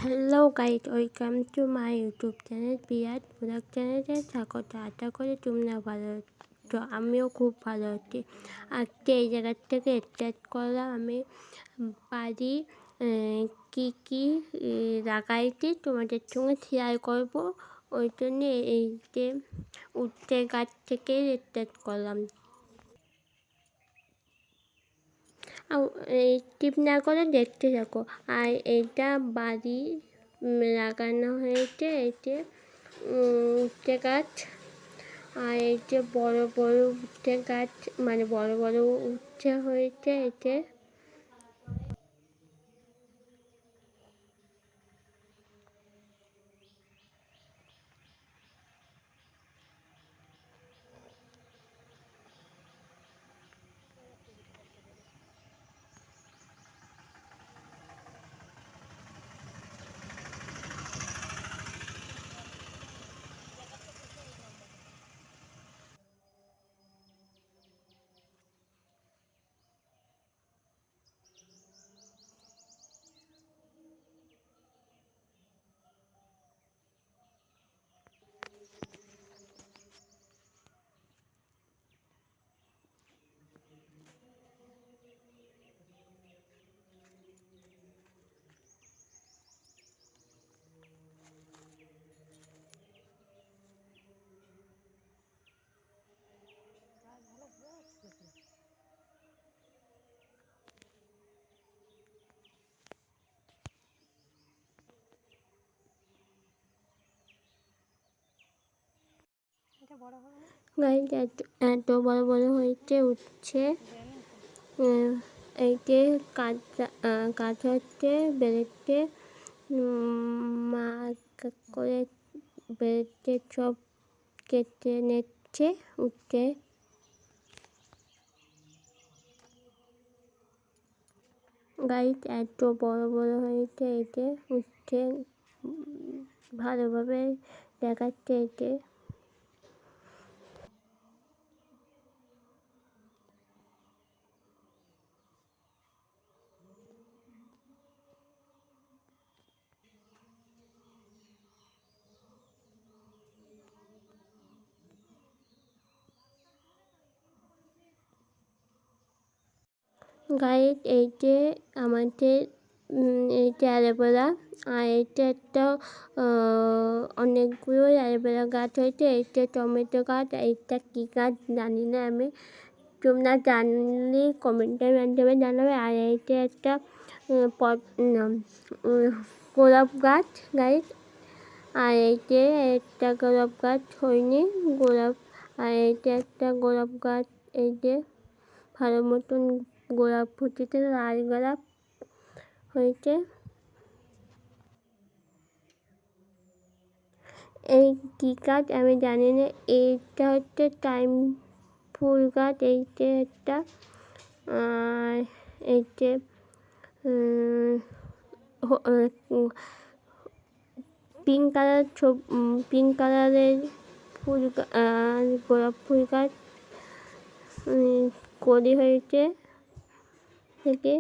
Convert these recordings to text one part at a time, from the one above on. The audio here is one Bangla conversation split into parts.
Hello guide, welcome to my YouTube channel Virat blog চ্যানেলে স্বাগত। আশা করি তোমরা ভালো আছো, আমিও খুব ভালো আছি। আজকে এই জায়গার থেকে স্টার্ট করলাম আমি বাড়ি কী কী লাগাইছি তোমাদের সঙ্গে শেয়ার করবো। ওই জন্যে এই যে উঠতে গাছ থেকে স্টার্ট করলাম। এই টিপ না করে দেখতে থাকো। আর এইটা বাড়ি লাগানো হয়েছে, এই যে উঠতে গাছ। আর এই যে বড় বড় উঠতে গাছ, মানে বড় বড় উঠতে হয়েছে এতে। গাছ এত বড় বড় হয়েছে, উঠছে। এই যে কাজ হচ্ছে, বেরোচ্ছে মা করে বেরোচ্ছে, সব কেটে নিচ্ছে, উঠছে। গাছ এত বড় বড় হয়েছে, এতে উঠছে, ভালোভাবে দেখাচ্ছে এতে। গাইড এই যে আমাদের এই যে অ্যালোভেরা, আর এইটা একটা অনেকগুলো অ্যালোভেরা গাছ হয়েছে। এইটা টমেটো গাছ, এইটা কী গাছ জানি না আমি, তোমরা জানলে কমেন্টের মাধ্যমে জানাবে। আর এইটা একটা গোলাপ গাছ গাইড। আর এই যে একটা গোলাপ গাছ হয়নি, গোলাপ। আর এইটা একটা গোলাপ গাছ, এই যে ভালো মতন গোলাপ ফুটেছে, লাল গোলাপ হয়েছে। এই কী গাছ আমি জানি না, এইটা হচ্ছে টাইম ফুল গাছ, এই যে একটা। আর এই যে পিঙ্ক কালারের ফুল, গোলাপ ফুল গাছ কলি হয়েছে থেকে।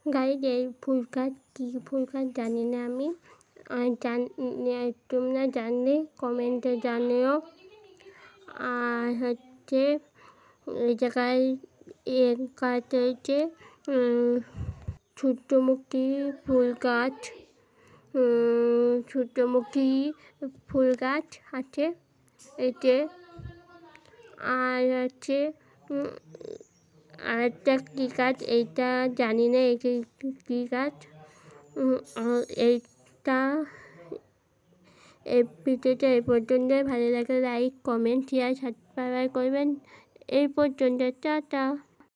গাইড এই ফুল গাছ কী ফুল গাছ জানি না আমি, আর তোমরা জানলে কমেন্টে জানিও। আর হচ্ছে এই জায়গায় গাছ হয়েছে সূর্যমুখী ফুল গাছ, সূর্যমুখী ফুল গাছ আছে এতে। আর হচ্ছে আরেকটা কী গাছ, এইটা জানি না এই কী গাছ। এইটা এই ভিডিওটা এই পর্যন্ত, ভালো লাগে লাইক কমেন্ট শেয়ার সাবস্ক্রাইব করবেন। এই পর্যন্ত, টাটা।